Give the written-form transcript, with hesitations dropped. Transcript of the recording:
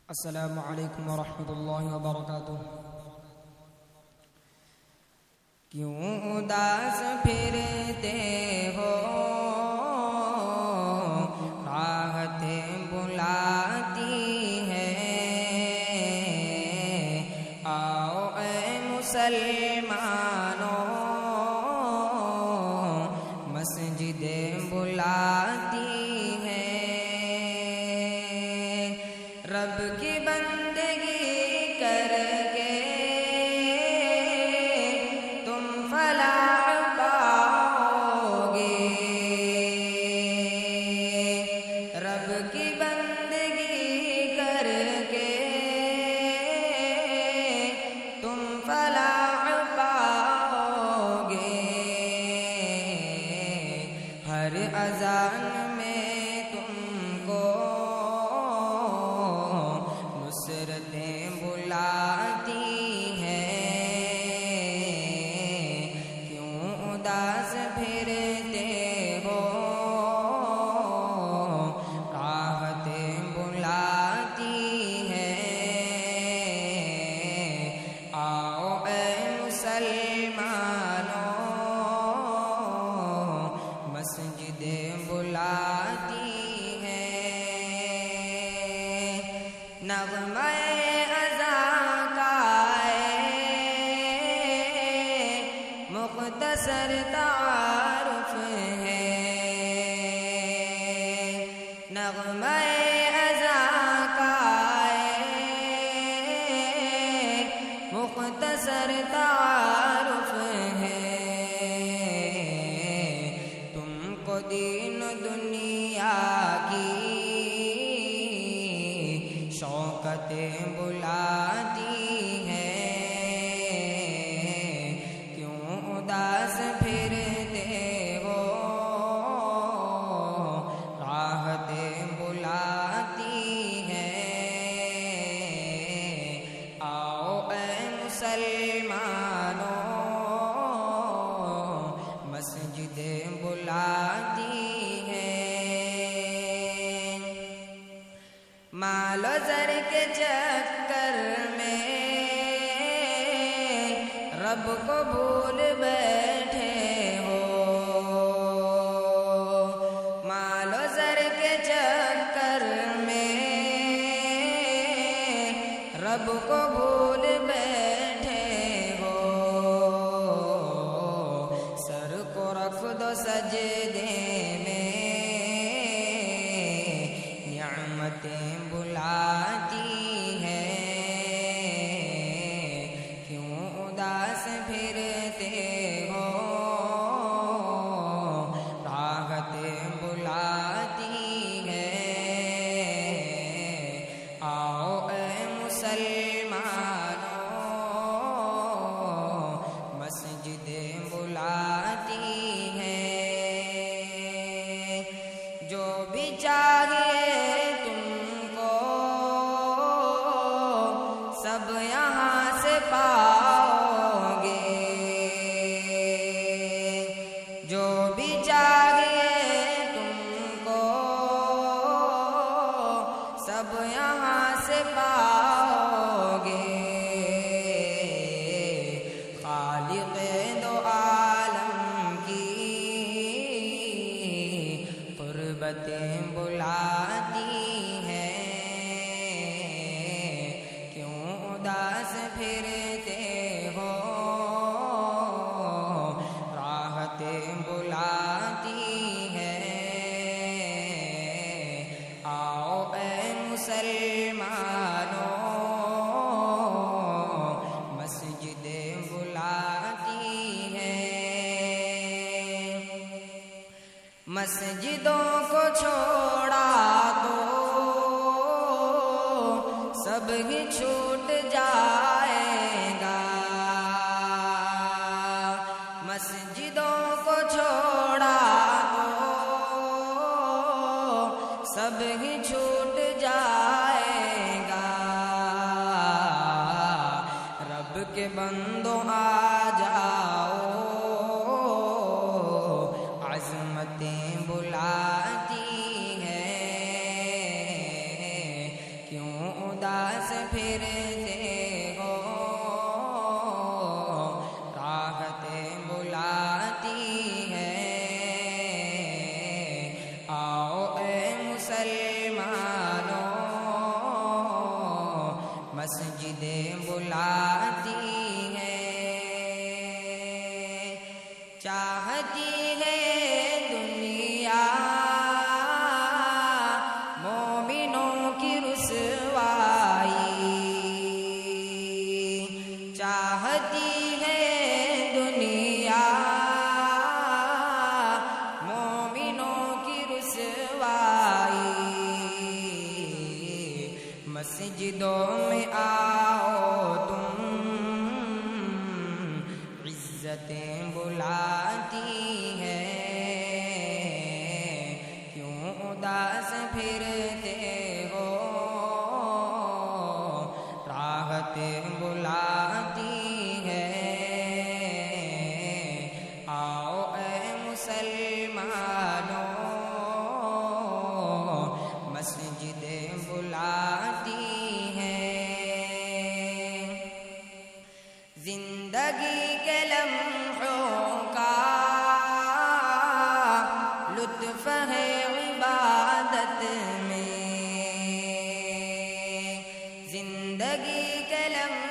السلام علیکم ورحمۃ اللہ وبرکاتہ۔ کیوں اداس پھرتے ہو، راحتیں بلاتی ہے، آؤ اے مسلمانوں، مسجدیں بلاتی ہے، رب کی بندگی کر کے تم فلاح پاؤ گے، رب کی بندگی کر کے تم فلاح پاؤ گے، ہر اذان میں تم کو نصرتیں بلاتی ہیں، کیوں اداس پھرتے ہو، راحتیں بلاتی ہیں، آؤ اے مسلمانوں، مسجدیں بلاتی ہیں، نغمہ مختصر تعارف ہے، نغمہ اذاں کا مختصر تعارف ہے، تم کو دین دنیا کی شوکتیں بلاتی ہیں، اداس پھرتے ہو، راحتیں بلاتی ہیں، آؤ اے مسلمانوں، مسجدیں بلاتی ہیں، مال و زر کے چکر میں رب کو بھول بیٹھے ہو، مال و زر کے چکر میں رب کو بھول بیٹھے ہو، سر کو رکھ دو سجدے میں، نعمتیں بلاتی ہیں، پھرتے ہو، راحتیں بلاتی ہیں، آؤ اے مسلمانوں، مسجدیں بلاتی ہیں، جو بھی چاہیے تم کو سب یہاں سے پاؤ، جو بھی چاہیے تم کو سب یہاں سے پاؤ گے، خالق دو عالم کی قربتیں بلاتی ہیں، کیوں اداس پھرتے ہو، بلاتی ہیں، آؤ اے مسلمانوں، مسجدیں بلاتی ہیں، مسجدوں کو چھوڑا تو سب ہی چھوٹ جائے گا، مسجدوں کو چھوڑا تو سب ہی چھوٹ جائے گا، رب کے بندوں آ جاؤ، عظمتیں بلاتی ہیں، کیوں اداس پھرتے ہو راحتیں بلاتی ہے آؤ اے مسلمانوں مسجدیں بلاتی ہے چاہتی ہے دنیا مومنوں کی رسوائی چاہتی ہے دنیا مومنوں کی رسوائی مسجدوں میں آؤ تم عزتیں بلاتی ہے کیوں اداس پھرتے ہو راحتیں بلاتی ہے آؤ اے مسلمانوں مسجدیں بلاتی ہے زندگی کے لمحوں کا لطف ہے عبادت میں زندگی کے لمحوں